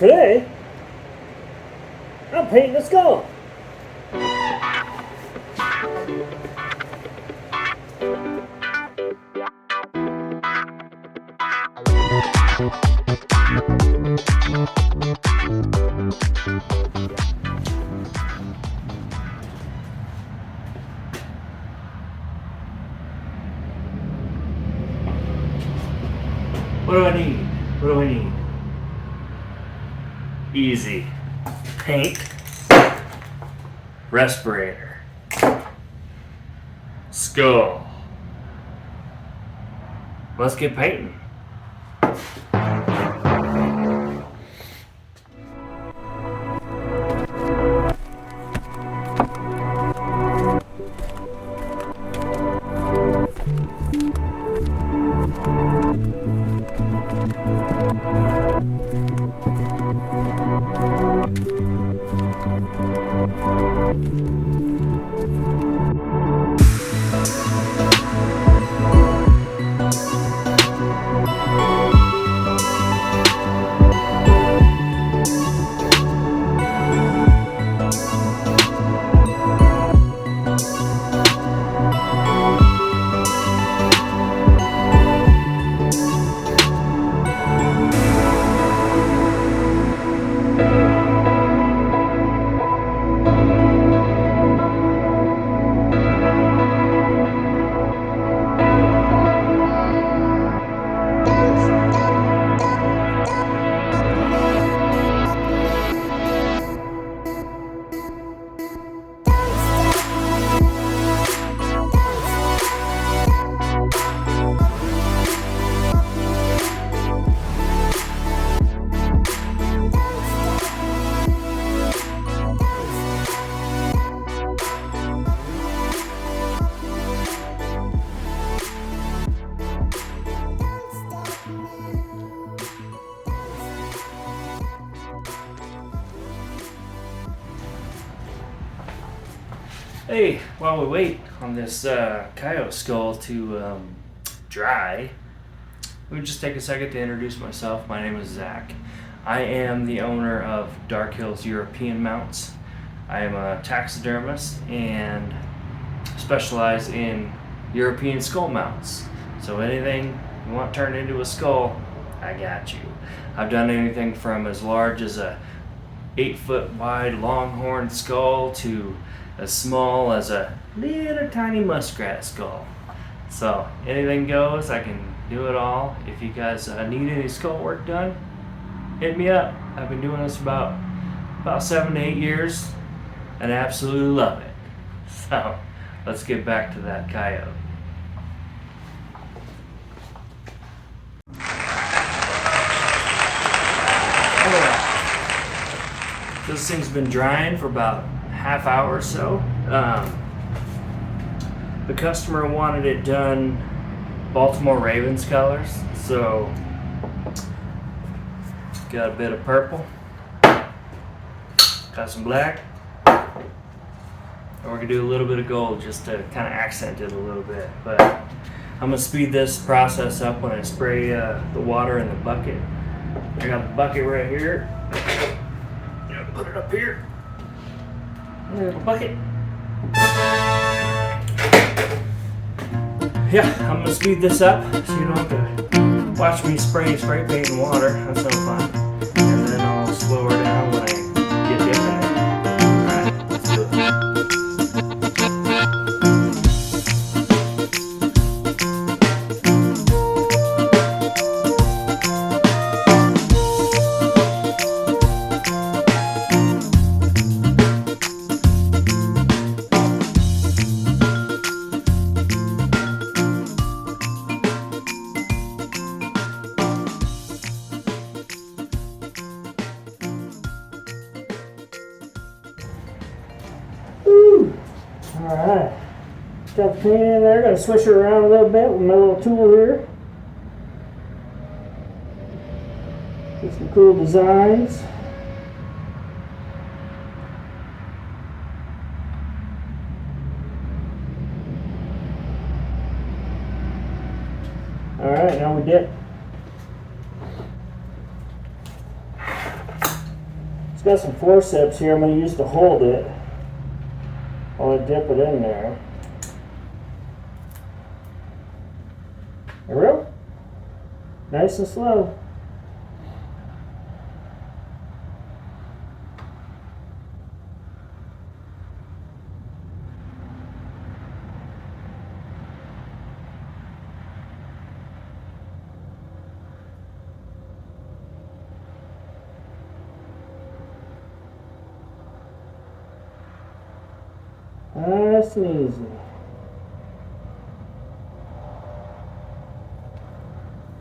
Today, I'm painting a skull. What do I need? What do I need? Easy. Paint. Respirator. Skull. Let's get painting. Hey, while we wait on this coyote skull to dry, let me just take a second to introduce myself. My name is Zach. I am the owner of Dark Hills European Mounts. I am a taxidermist and specialize in European skull mounts. So anything you want turned into a skull, I got you. I've done anything from as large as a 8-foot wide longhorn skull to as small as a little tiny muskrat skull. So anything goes, I can do it all. If you guys need any skull work done, hit me up. I've been doing this about 7 to 8 years and I absolutely love it. So let's get back to that coyote. This thing's been drying for about half hour or so. The customer wanted it done Baltimore Ravens colors, so got a bit of purple, got some black, and we're gonna do a little bit of gold just to kind of accent it a little bit. But I'm gonna speed this process up when I spray the water in the bucket. I got the bucket right here. Put it up here. Little bucket. Yeah, I'm gonna speed this up so you don't have to watch me spray paint and water. That's no fun. And then I'll slow her down when I get dipping it. Alright, let's do it. Alright, got the paint in there, gotta swish her around a little bit with my little tool here. Get some cool designs. Alright, now we dip. It's got some forceps here I'm going to use to hold it while I dip it in there. There we go. Nice and slow. Nice and easy.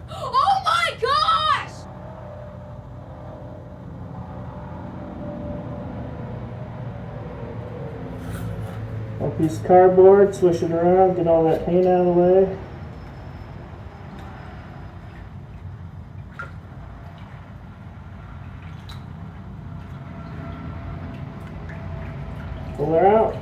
Oh my gosh! One piece of cardboard, swish it around, get all that paint out of the way. Pull her out.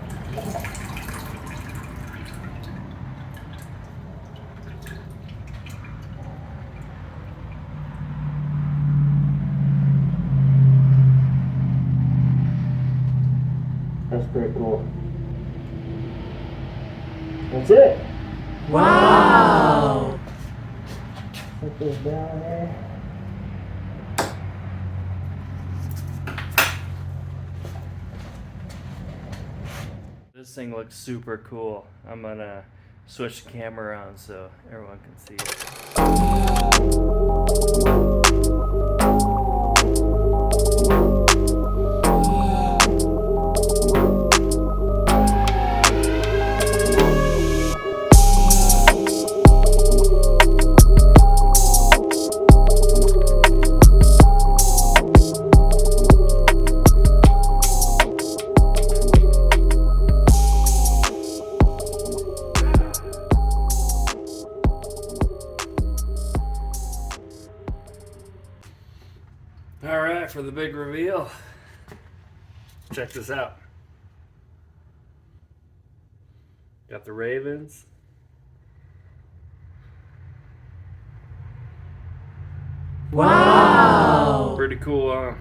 That's pretty cool. That's it. Wow! Put this down there. This thing looks super cool. I'm gonna switch the camera around so everyone can see it. All right, for the big reveal, check this out. Got the Ravens. Wow! Pretty cool.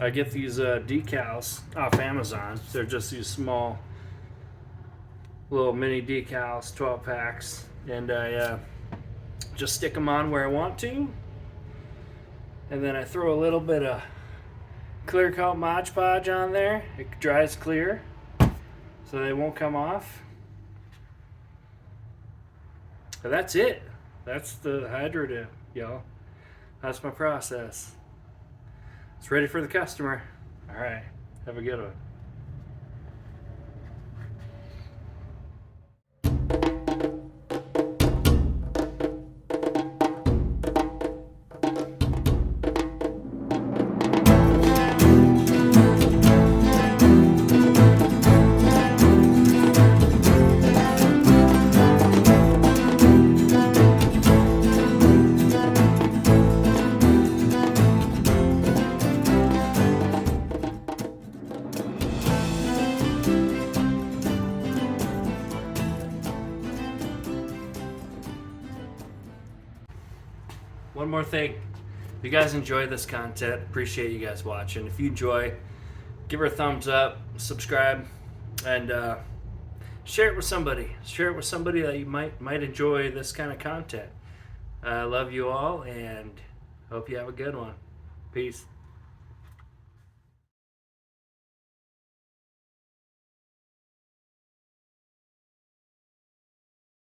I get these decals off Amazon. They're just these small little mini decals, 12 packs, and I just stick them on where I want to. And then I throw a little bit of clear coat Mod Podge on there. It dries clear, so they won't come off. And that's it. That's the Hydro Dip, y'all. That's my process. It's ready for the customer. All right, have a good one. One more thing. If you guys enjoy this content, appreciate you guys watching. If you enjoy, give her a thumbs up, subscribe, and share it with somebody. Share it with somebody that you might enjoy this kind of content. I love you all, and hope you have a good one. Peace.